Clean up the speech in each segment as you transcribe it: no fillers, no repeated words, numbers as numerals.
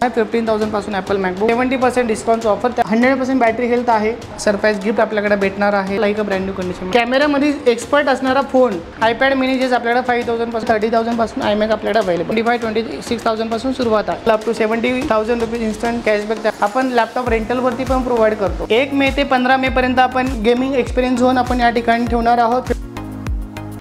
15,000 पासून Apple MacBook 70% discount offer, 100% battery health आहे, surprise gift आपल्याकडे भेटणार आहे like a brand new condition. कॅमेरामध्ये एक्सपर्ट असणारा फोन आयपॅड मिनी जे आपल्याकडे 5,000 पासून 30,000 पासून iMac आपल्याकडे अवेलेबल. 25-26,000 पासून सुरुवात आहे, up to 70,000 rupees instant cashback आपण लॅपटॉप रेंटल वरती पण प्रोव्हाइड करतो. 1 मे ते 15 मे पर्यंत आपण गेमिंग एक्सपिरियन्स झोन आपण या ठिकाणी ठेवणार आहोत.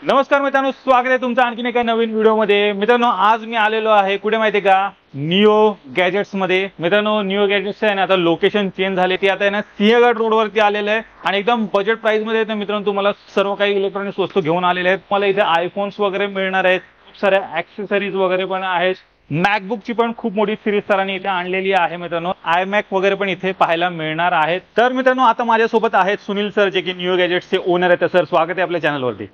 नमस्कार मित्रांनो, स्वागत आहे तुमचं आणखीन एका नवीन व्हिडिओमध्ये. मित्रांनो, आज मी आलेलो आहे कुठे माहिती आहे का, निओ गॅजेट्स मध्ये. मित्रांनो, निओ गॅजेट्स आहे ना, आता लोकेशन चेंज झाले, ती आता आहे ना सिंहगड रोड वरती आलेलं आहे आणि एकदम बजेट प्राइस मध्ये आहे. मित्रांनो, तुम्हाला सर्व काही इलेक्ट्रॉनिक्स वस्तू घेऊन आलेले आहेत. तुम्हाला इथे आयफोन्स वगैरे मिळणार आहेत, खूप साऱ्या ॲक्सेसरीज वगैरे पण आहेत. मॅकबुकची पण खूप मोठी सिरीज सरांनी इथे आणलेली आहे. मित्रांनो, iMac वगैरे पण इथे पाहायला मिळणार आहेत. तर मित्रांनो, आता माझ्यासोबत आहेत सुनील सर, जे की निओ गॅजेट्सचे ओनर आहेत. सर, स्वागत आहे आपल्या चॅनलवरती.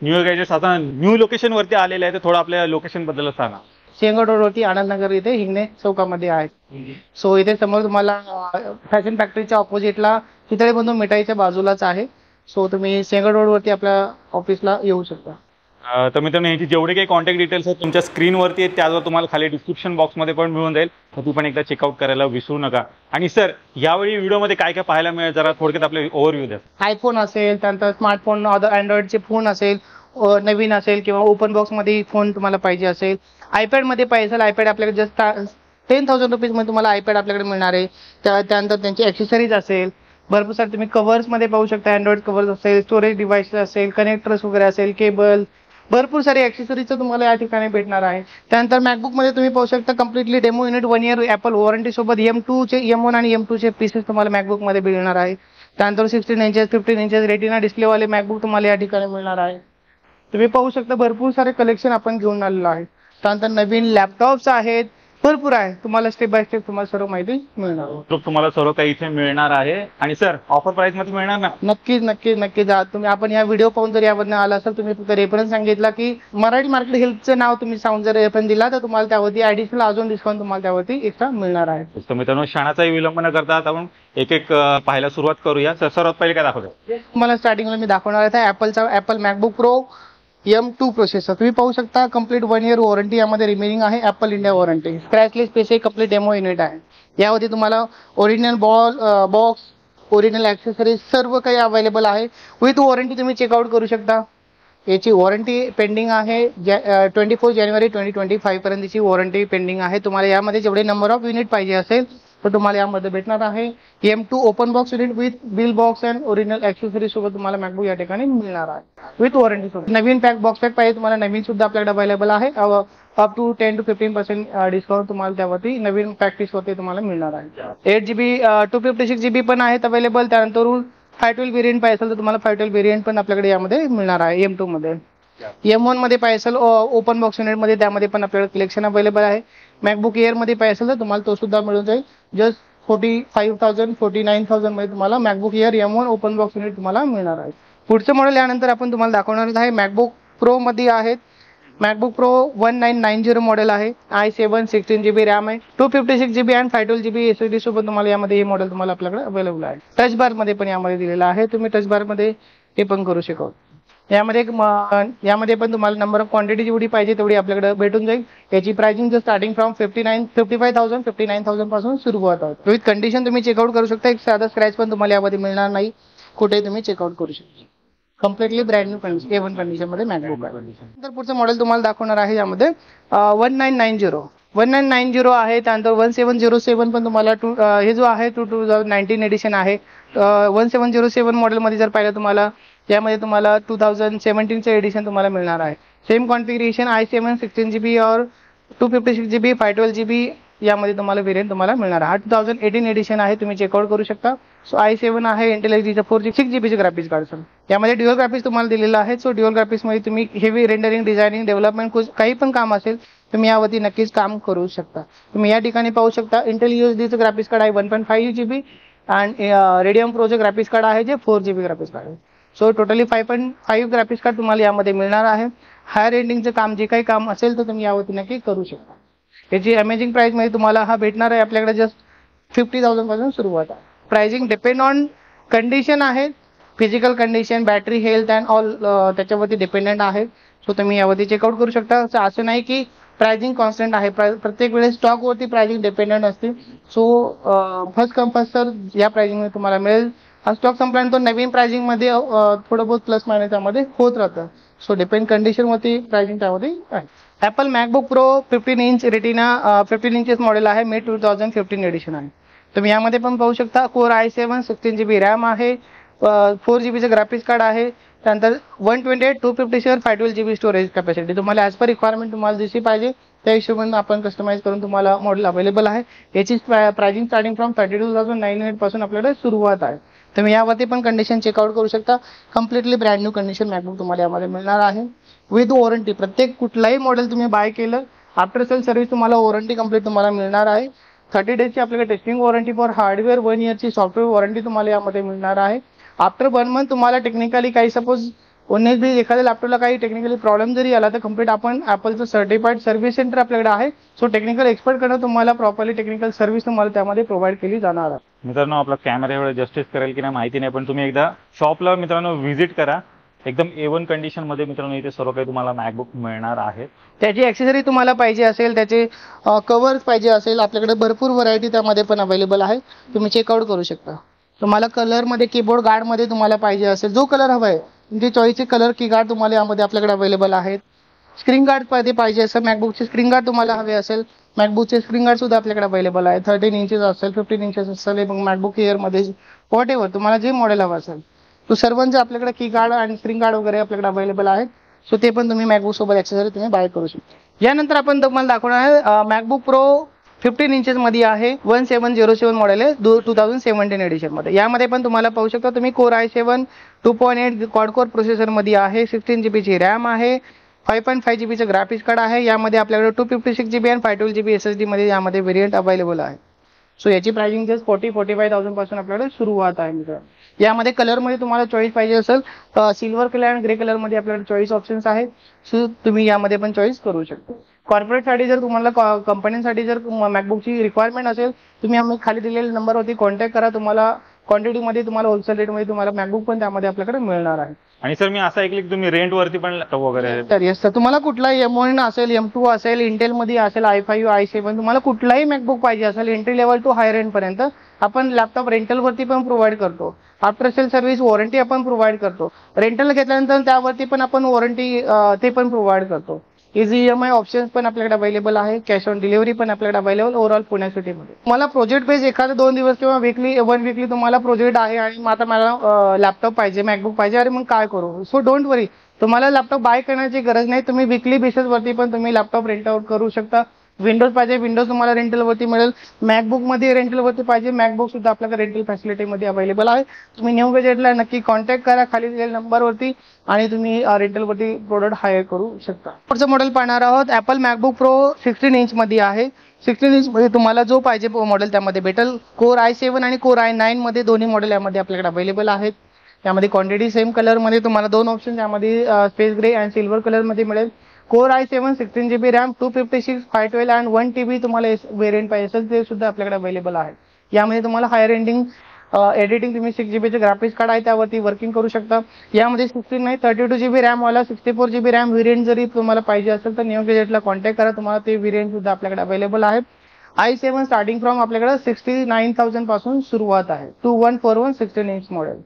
निओ गॅजेट्स आता न्यू लोकेशन वरती आलेले आहे, तर थोडं आपल्या लोकेशन बद्दल सांगा. सिंहगड रोडवरती आनंदनगर इथे हिंगणे चौकामध्ये आहे. सो इथे समोर तुम्हाला फॅशन फॅक्टरीच्या ऑपोजिटला चितळे बंधू मिठाईच्या बाजूलाच आहे. सो तुम्ही सिंहगड रोडवरती आपल्या ऑफिसला येऊ शकता. तर मित्रांनो, याची जेवढे काही कॉन्टॅक्ट डिटेल्स आहेत तुमच्या स्क्रीनवरती आहेत, त्यावर तुम्हाला खाली डिस्क्रिप्शन बॉक्समध्ये पण मिळून जाईल, तर ती पण एकदा चेकआउट करायला विसरू नका. आणि सर, यावेळी व्हिडिओमध्ये काय काय पाहायला मिळेल जरा थोडक्यात आपले ओव्हरव्ह्यू द्या. आयफोन असेल, त्यानंतर स्मार्टफोन, अँड्रॉइडचे फोन असेल, नवीन असेल किंवा ओपन बॉक्समध्ये फोन तुम्हाला पाहिजे असेल, आयपॅड मध्ये पाहिजे, आयपॅड आपल्याकडे जस्ट 10,000 रुपीजमध्ये तुम्हाला आयपॅड आपल्याकडे मिळणार आहे. त्यानंतर त्यांची ॲक्सेसरीज असेल, भरपूर सारे तुम्ही कव्हर्समध्ये पाहू शकता. अँड्रॉइड कव्हर्स असेल, स्टोरेज डिव्हाइस असेल, कनेक्टर्स वगैरे असेल, केबल, भरपूर सारे ॲक्सेसरीजचं तुम्हाला या ठिकाणी भेटणार आहे. त्यानंतर मॅकबुकमध्ये तुम्ही पाहू शकता completely demo unit 1 year Apple warranty सोबत M2 चे M1 आणि M2 चे पीसेस तुम्हाला मॅकबुकमध्ये मिळणार आहे. त्यानंतर 16 इंचेस 15 इंचेस रेटिना डिस्प्लेवाले मॅकबुक तुम्हाला या ठिकाणी मिळणार आहे. तुम्ही पाहू शकता भरपूर सारे कलेक्शन आपण घेऊन आलेलो आहे. त्यानंतर नवीन लॅपटॉप्स आहेत, भरपूर आहे. तुम्हाला स्टेप बाय स्टेप तुम्हाला सर्व माहिती मिळणार आहे. तुम्हाला सर्व काही इथे मिळणार आहे. आणि सर, ऑफर प्राइस मध्ये मिळणार ना? नक्कीच नक्कीच नक्कीच. तुम्ही आपण या व्हिडिओ पाहून जर यावरून आला असेल, तुम्ही फक्त रेफरन्स सांगितला की मराठी मार्केट हेल्थचं नाव तुम्ही सांगून जर रेफरन्स दिला, तर तुम्हाला त्यावरती ॲडिशनल अजून डिस्काउंट तुम्हाला त्यावरती एक्स्ट्रा मिळणार आहे. तर मित्रांनो, क्षणाचाही विलंब न करता आपण एक एक पाहायला सुरुवात करूया. सर, सर्वात पहिले काय दाखवतो? तुम्हाला स्टार्टिंगला मी दाखवणार आहे Apple MacBook pro M2 processor. तुम्ही पाहू शकता कम्प्लीट 1 इयर वॉरंटी यामध्ये रिमेनिंग आहे. Apple India warranty, scratchless space complete demo unit आहे. यावरती तुम्हाला ओरिजिनल बॉक्स, ओरिजिनल ॲक्सेसरीज सर्व काही अवेलेबल आहे. विथ वॉरंटी तुम्ही चेकआउट करू शकता. याची वॉरंटी पेंडिंग आहे 24 जानेवारी 2025 पर्यंतची वॉरंटी पेंडिंग आहे. तुम्हाला यामध्ये जेवढे नंबर ऑफ युनिट पाहिजे असेल तर तुम्हाला यामध्ये भेटणार आहे. M2 open box unit with bill box and original accessories सोबत तुम्हाला मॅकबुक या ठिकाणी मिळणार आहे विथ वॉरंटी सोबत. नवीन बॉक्स पॅक पाहिजे तुम्हाला, नवीन सुद्धा आपल्याकडे अवेलेबल आहे. अप टू 10 to 15% डिस्काउंट तुम्हाला त्यावरती नवीन पॅकेजवरती तुम्हाला मिळणार आहे. 8GB 256GB पण आहेत अवेलेबल. त्यानंतर 512 व्हेरियंट पाहिजे तर तुम्हाला 512 व्हेरियंट पण आपल्याकडे यामध्ये मिळणार आहे. M2 मध्ये, M1 मध्ये पाहिजे ओपन बॉक्स युनिट मध्ये, त्यामध्ये पण आपल्याकडे कलेक्शन अवेलेबल आहे. मॅकबुक एअर मध्ये पाहिजे तर तुम्हाला तो सुद्धा मिळून जाईल. जस्ट 45,000 49,000 मध्ये तुम्हाला MacBook air M1 open box unit तुम्हाला मिळणार आहे. पुढचं मॉडेल यानंतर आपण तुम्हाला दाखवणार आहे मॅकबुक प्रो मध्ये आहेत. मॅकबुक प्रो 1990 मॉडेल आहे. i7 16GB रॅम आहे, 256GB आणि 512GB SSD सोबत तुम्हाला यामध्ये हे मॉडेल तुम्हाला आपल्याकडे अवेलेबल आहे. टच बार मध्ये पण यामध्ये दिलेला आहे, तुम्ही टच बार मध्ये हे पण करू शकता. यामध्ये पण तुम्हाला नंबर ऑफ क्वांटिटी जेवढी पाहिजे तेवढी आपल्याकडे भेटून जाईल. याची प्राइसिंग जर स्टार्टिंग फ्रॉम 55,000 59,000 पासून सुरू होत आहे. विथ कंडिशन तुम्ही चेकआउट करू शकता. एक साधा स्क्रॅच पण तुम्हाला यामध्ये मिळणार नाही, कुठे तुम्ही चेकआउट करू शकता. Completely brand new condition A1 condition मध्ये मॅकबुक आहे. तर पुढचं मॉडेल तुम्हाला दाखवणार आहे यामध्ये 1990 आहे. त्यानंतर 1707 पण तुम्हाला हे जो आहे 2019 एडिशन आहे. 1707 मॉडेलमध्ये जर पाहिलं तुम्हाला यामध्ये तुम्हाला 2017चं एडिशन तुम्हाला मिळणार आहे. सेम कॉन्फिगरेशन i7 16GB और 256GB 512GB यामध्ये तुम्हाला व्हेरियंट तुम्हाला मिळणार आहे. 2018 एडिशन आहे, तुम्ही चेकआउट करू शकता. सो i7 आहे, Intel HD 6GB graphics card. यामध्ये ड्युअल ग्राफिक्स तुम्हाला दिलेला आहे. सो ड्युअल ग्राफिक्स मध्ये तुम्ही हेवी रेंडरिंग, डिझायनिंग, डेव्हलपमेंट काही पण काम असेल तुम्ही यावरती नक्कीच काम करू शकता. तुम्ही या ठिकाणी पाहू शकता इंटेल USDचं ग्राफिक्स कार्ड आहे 1.5GB आणि रेडियम प्रोचं ग्राफिक्स कार्ड आहे जे 4GB ग्राफिक्स कार्ड आहे. सो टोटली 5.5 ग्राफिक्स कार्ड तुम्हाला यामध्ये मिळणार आहे. हायर रेंडिंगचं काम जे काही काम असेल तर तुम्ही यावरती नक्की करू शकता. याची अमेजिंग प्राइस मध्ये तुम्हाला हा भेटणार आहे आपल्याकडे जस्ट 50,000 पासून सुरुवात आहे. प्राइसिंग डिपेंड ऑन कंडिशन आहे, physical condition, battery health and all त्याच्यावरती डिपेंडेंट आहे. सो तुम्ही यावरती चेकआउट करू शकता. असं नाही की प्राइसिंग कॉन्स्टंट आहे. प्रत्येक वेळेस स्टॉकवरती प्राइसिंग डिपेंडंट असते. So first come first serve या प्राइसिंगमध्ये तुम्हाला मिळेल. हा स्टॉक संपल्यानंतर नवीन प्राइसिंगमध्ये थोडं बहुत प्लस मायनस त्यामध्ये होत राहतं. सो डिपेंड कंडिशनवरती प्राइसिंग त्यामध्ये आहे. Apple MacBook pro 15 inch retina 15 inches model आहे. मे 2015 एडिशन आहे. तुम्ही यामध्ये पण पाहू शकता कोर i7 16 GB रॅम आहे. 4 GB ग्राफिक्स कार्ड आहे. त्यानंतर 128 256 512 GB स्टोरेज कॅपॅसिटी. तुम्हाला ॲज पर रिक्वायरमेंट तुम्हाला जशी पाहिजे त्या हिशोबाने आपण कस्टमाइज करून तुम्हाला मॉडेल अवेलेबल आहे. याची प्राइसिंग स्टार्टिंग फ्रॉम 32,900 पासून आपल्याकडे सुरुवात आहे. तुम्ही यावरती पण कंडिशन चेकआउट करू शकता. Completely brand new condition MacBook तुम्हाला यामध्ये मिळणार आहे विथ वॉरंटी. प्रत्येक कुठलाही मॉडेल तुम्ही बाय केलं आफ्टर सेल सर्व्हिस तुम्हाला वॉरंटी कंप्लीट तुम्हाला मिळणार आहे. 30 डेजची आपल्याकडे टेस्टिंग वॉरंटी फॉर हार्डवेअर, 1 इयरची सॉफ्टवेअर वॉरंटी तुम्हाला यामध्ये मिळणार आहे. आफ्टर 1 मंथ तुम्हाला टेक्निकली काही सपोज एखाद्या लॅपटॉपला काही टेक्निकली प्रॉब्लेम जरी आला तर कंप्लीट आपण ॲपलचं सर्टिफाईड सर्व्हिस सेंटर आपल्याकडे आहे. सो टेक्निकल एक्सपर्टकडे तुम्हाला प्रॉपरली टेक्निकल सर्व्हिस तुम्हाला त्यामध्ये प्रोव्हाइड केली जाणार आहे. मित्रांनो आपला कॅमेरा एवढं जस्टिस करेल की नाही माहिती नाही, पण तुम्ही एकदा शॉपला मित्रांनो व्हिजिट करा. एकदम A1 कंडिशन मध्ये मित्रांनो इथे सर्व काही तुम्हाला मॅकबुक मिळणार आहे. त्याची ॲक्सेसरी तुम्हाला पाहिजे असेल, त्याचे कव्हर्स पाहिजे असेल, आपल्याकडे भरपूर व्हरायटी त्यामध्ये पण अवेलेबल आहे. तुम्ही चेकआउट करू शकता. तुम्हाला कलरमध्ये कीबोर्ड गार्डमध्ये तुम्हाला पाहिजे असेल जो कलर हवा आहे तुमची चॉईसचे कलर की गार्ड तुम्हाला यामध्ये आपल्याकडे अवेलेबल आहेत. स्क्रीन गार्ड पाहिजे असेल, मॅकबुकचे स्क्रीन गार्ड तुम्हाला हवे असेल, मॅकबुकचे स्क्रीन गार्ड सुद्धा आपल्याकडे अवेलेबल आहे. 13 इंचेस असेल, 15 इंचेस असेल, मग मॅकबुक एअरमध्ये व्हॉट एव्हर तुम्हाला जे मॉडेल हवं असेल तो सर्वांचे आपल्याकडे की गार्ड आणि स्क्रीन गार्ड वगैरे आपल्याकडे अवेलेबल आहेत. सो ते पण तुम्ही मॅकबुक सोबत ॲक्सेसरी तुम्ही बाय करू शकता. यानंतर आपण तुम्हाला दाखवणार आहे मॅकबुक प्रो 15 इंचेस मध्ये आहे. 1707 मॉडेल आहे 2017 एडिशन मध्ये. यामध्ये पण तुम्हाला पाहू शकता तुम्ही core i7 2.8 quad core processor मध्ये आहे. 16 GB ची रॅम आहे. 5.5 GB चं ग्राफिक्स कार्ड आहे. यामध्ये आपल्याकडे 256 GB आणि 512 GB SSD मध्ये यामध्ये व्हेरियंट अवेलेबल आहे. सो याची प्राइसिंग जस्ट 40-45,000 पासून आपल्याकडे सुरुवात आहे मित्रांनो. यामध्ये कलरमध्ये तुम्हाला चॉईस पाहिजे असेल सिल्वर कलर आणि ग्रे कलर मध्ये आपल्याकडे चॉईस ऑप्शन्स आहेत. सो तुम्ही यामध्ये पण चॉईस करू शकता. कॉर्पोरेटसाठी जर तुम्हाला कंपन्यांसाठी जर मॅकबुकची रिक्वायरमेंट असेल तुम्ही आम्ही खाली दिलेल्या नंबरवरती कॉन्टॅक्ट करा. तुम्हाला क्वांटिटीमध्ये तुम्हाला होलसेल रेटमध्ये तुम्हाला मॅकबुक पण त्यामध्ये आपल्याकडे मिळणार आहे. आणि सर मी असं ऐकलं की तुम्ही रेंट वरती पण लॅपटॉप वगैरे तर येस सर, तुम्हाला कुठलाही M1 असेल, M2 असेल, इंटेलमध्ये असेल, i5 i7 तुम्हाला कुठलाही मॅकबुक पाहिजे असेल entry level to higher end पर्यंत आपण लॅपटॉप रेंटलवरती पण प्रोव्हाइड करतो. आफ्टर सेल सर्व्हिस वॉरंटी आपण प्रोव्हाइड करतो. रेंटल घेतल्यानंतर त्यावरती पण आपण वॉरंटी ते पण प्रोव्हाइड करतो. इझी EMI ऑप्शन्स पण आपल्याकडे अवेलेबल आहे. कॅश ऑन डिलिव्हरी पण आपल्याकडे अवेलेबल ओव्हरऑल पुणे सिटीमध्ये. तुम्हाला प्रोजेक्ट बेस एखादे 2 दिवस किंवा वन वीकली तुम्हाला प्रोजेक्ट आहे आणि आता मला लॅपटॉप पाहिजे, मॅकबुक पाहिजे, अरे मग काय करू. सो डोंट वरी, तुम्हाला लॅपटॉप बाय करण्याची गरज नाही. तुम्ही वीकली बेसिसवरती पण तुम्ही लॅपटॉप रेंट आउट करू शकता. विंडोज पाहिजे विंडोज तुम्हाला रेंटलवरती मिळेल. मॅकबुक मध्ये रेंटलवरती पाहिजे मॅकबुक सुद्धा आपल्याकडे रेंटल फॅसिलिटीमध्ये अवेलेबल आहे. तुम्ही न्यू गॅजेटला नक्की कॉन्टॅक्ट करा खाली दिलेल्या नंबरवरती आणि तुम्ही रेंटलवरती प्रोडक्ट हायर करू शकता. पुढचं मॉडेल पाहणार आहोत ॲपल मॅकबुक प्रो 16 इंच मध्ये आहे. 16 इंच मध्ये तुम्हाला जो पाहिजे मॉडेल त्यामध्ये भेटेल. कोर i7 आणि कोर i9 मध्ये दोन्ही मॉडेल यामध्ये आपल्याकडे अवेलेबल आहेत. यामध्ये क्वांटिटी सेम कलर मध्ये तुम्हाला 2 ऑप्शन यामध्ये स्पेस ग्रे आणि सिल्वर कलर मध्ये मिळेल. कोर i7 16 GB रॅम 256 512 आणि 1 TB तुम्हाला व्हेरियंट पाहिजे असेल ते सुद्धा आपल्याकडे अवेलेबल आहे. यामध्ये तुम्हाला हायर एंडिंग एडिटिंग तुम्ही 6 GB चे ग्राफिक्स कार्ड आहे त्यावरती वर्किंग करू शकता. यामध्ये 16 नाही 32 GB रॅम वाला 64 GB रॅम व्हेरियंट जरी तुम्हाला पाहिजे असेल तर न्यू गॅजेटला कॉन्टॅक्ट करा. तुम्हाला ते व्हेरियंट सुद्धा आपल्याकडे अवेलेबल आहे. i7 स्टार्टिंग फ्रॉम आपल्याकडे 69,000 पासून सुरुवात आहे. 2141 16 इंच मॉडेल.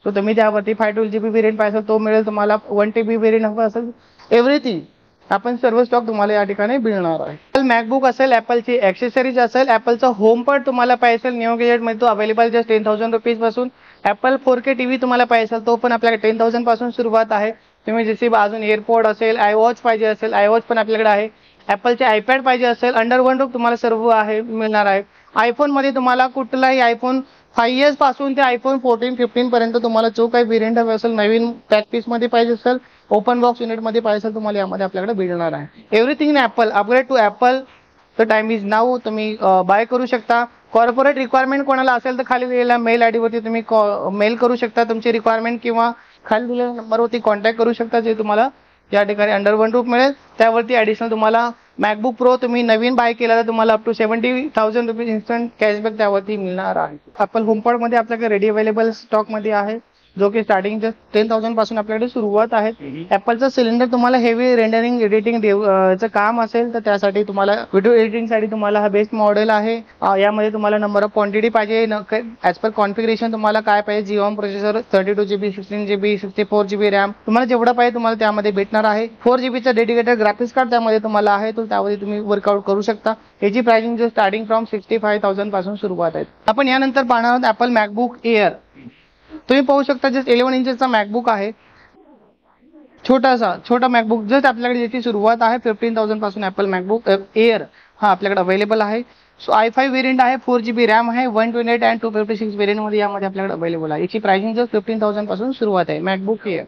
सो तुम्ही त्यावरती 512 GB व्हेरियंट पाहिजे तो मिळेल. तुम्हाला 1 TB व्हेरियंट हवं असेल एव्हरीथिंग आपण सर्व स्टॉक तुम्हाला या ठिकाणी मिळणार आहे. मॅकबुक असेल, ॲपलची ॲक्सेसरीज असेल, ॲपलचा होम पॉड तुम्हाला पाहिजे असेल न्यू गॅजेटमध्ये तो अवेलेबल जस्ट 10,000 रुपीज पासून. ॲपल 4K TV तुम्हाला पाहिजे असेल तो पण आपल्याकडे 10,000 पासून सुरुवात आहे. तुम्ही जसे अजून एअरपॉड असेल, iWatch पाहिजे असेल iWatch पण आपल्याकडे आहे. ॲपलचे iPad पाहिजे असेल अंडर वन रूफ तुम्हाला सर्व आहे मिळणार आहे. आयफोन मध्ये तुम्हाला कुठलाही आयफोन 5 इयर्स पासून ते आयफोन 14 15 पर्यंत तुम्हाला जो काही व्हेरियंट हवे असेल नवीन पॅक पीस मध्ये पाहिजे असेल ओपन बॉक्स युनिट मध्ये पाहिजे असेल तुम्हाला यामध्ये आपल्याकडे मिळणार आहे. Everything in Apple upgrade to Apple. The time is now. तुम्ही बाय करू शकता. कॉर्पोरेट रिक्वायरमेंट कोणाला असेल तर खाली दिलेल्या मेल आयडी वरती तुम्ही मेल करू शकता तुमची रिक्वायरमेंट किंवा खाली दिलेल्या नंबरवरती कॉन्टॅक्ट करू शकता जे तुम्हाला या ठिकाणी अंडर वन रूफ मिळेल. त्यावरती ॲडिशनल तुम्हाला मॅकबुक प्रो तुम्ही नवीन बाय केला तर तुम्हाला up to 70,000 rupees instant cashback त्यावरती मिळणार आहे. ॲपल होमपॉड मध्ये आपल्याकडे रेडी अवेलेबल स्टॉक मध्ये आहे. जो की स्टार्टिंग 10,000 पासून आपल्याकडे सुरुवात आहे. ऍपलचं सिलेंडर तुम्हाला हेवी रेंडरिंग एडिटिंग चं काम असेल तर त्यासाठी तुम्हाला व्हिडिओ एडिटिंग साठी तुम्हाला हा बेस्ट मॉडेल आहे. यामध्ये तुम्हाला नंबर ऑफ क्वांटिटी पाहिजे ऍज पर कॉन्फिगरेशन तुम्हाला काय पाहिजे. Xeon processor 32GB 16GB 64GB RAM तुम्हाला जेवढा पाहिजे तुम्हाला त्यामध्ये भेटणार आहे. 4GB चा डेडिकेटेड ग्राफिक्स कार्ड त्यामध्ये तुम्हाला आहे, तो त्यामध्ये तुम्ही वर्कआउट करू शकता. याची प्राइसिंग जो स्टार्टिंग फ्रॉम 65,000 पासून सुरुवात आहे. आपण यानंतर पाहणार आहोत ऍपल मॅकबुक एअर. तुम्ही पाहू शकता जस्ट 11 इंचेसचा मॅकबुक आहे. छोटा मॅकबुक जस्ट आपल्याकडे याची सुरुवात आहे 15,000 पासून. ऍपल मॅकबुक एअर हा आपल्याकडे अवेलेबल आहे. सो i5 वेरियंट आहे, 4GB रॅम आहे, 128 आणि 256 वेरियंट मध्ये यामध्ये आपल्याकडे अवेलेबल आहे. याची प्राइसिंग जस्ट 15,000 पासून सुरुवात आहे मॅकबुक एअर.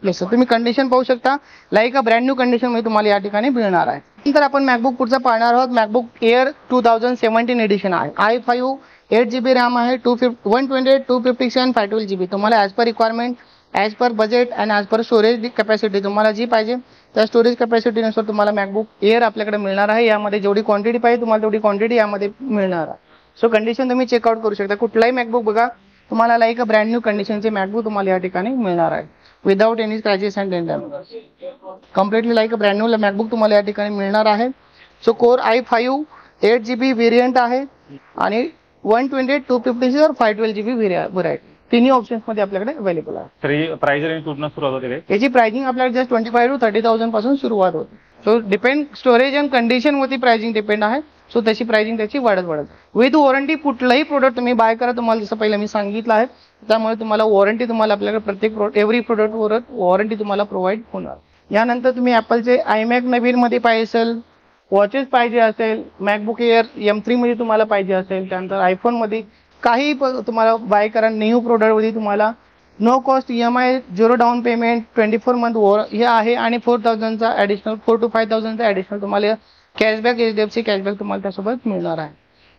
येस सर, तुम्ही कंडिशन पाहू शकता like a brand new condition मध्ये तुम्हाला या ठिकाणी मिळणार आहे. नंतर आपण मॅकबुक पुढचा पाहणार आहोत. मॅकबुक एअर 2017 एडिशन आहे. i5 8GB रॅम आहे, 128 256 आणि 512GB. तुम्हाला as per requirement, as per budget आणि ॲज पर स्टोरेज कॅपॅसिटी तुम्हाला जी पाहिजे त्या स्टोरेज कॅपॅसिटीनुसार तुम्हाला मॅकबुक एअर आपल्याकडे मिळणार आहे. यामध्ये जेवढी क्वांटिटी पाहिजे तुम्हाला तेवढी क्वांटिटी यामध्ये मिळणार आहे. सो कंडिशन तुम्ही चेकआउट करू शकता. कुठलाही मॅकबुक बघा तुम्हाला लाईक अ ब्रँड न्यू कंडिशनचे मॅकबुक तुम्हाला या ठिकाणी मिळणार आहे without any scratches and dent. Completely like a brand new MacBook तुम्हाला या ठिकाणी मिळणार आहे. So core i5 8GB variant आहे आणि 128 256 और 512GB व्हरायटी तिन्ही ऑप्शन्स मध्ये आपल्याकडे अवेलेबल आहे. तरी प्राइस रेंज कुठून सुरुवात होते? याची प्राइसिंग आपल्याकडे जस्ट 25 to 30,000 पासून सुरुवात होते. So depend storage and condition वरती प्राइसिंग डिपेंड आहे. सो त्याची प्राइसिंग त्याची वाढत विथ वॉरंटी. कुठलाही प्रोडक्ट तुम्ही बाय करा तुम्हाला जसं पहिलं मी सांगितलं आहे त्यामुळे तुम्हाला वॉरंटी तुम्हाला आपल्याकडे प्रत्येक एव्हरी प्रोडक्टवर वॉरंटी तुम्हाला प्रोव्हाइड होणार. यानंतर तुम्ही ॲपलचे iMac नवीन मध्ये पाहिजे असेल, वॉचेस पाहिजे असेल, मॅकबुक एअर M3 मध्ये तुम्हाला पाहिजे असेल, त्यानंतर आयफोन मध्ये काही तुम्हाला बाय करा न्यू प्रोडक्ट मध्ये तुम्हाला no cost EMI 0 down payment 24 month हे आहे आणि 4,000चा ॲडिशनल 4 to 5,000चा ॲडिशनल तुम्हाला कॅशबॅक HDFC कॅशबॅक तुम्हाला त्यासोबत मिळणार आहे.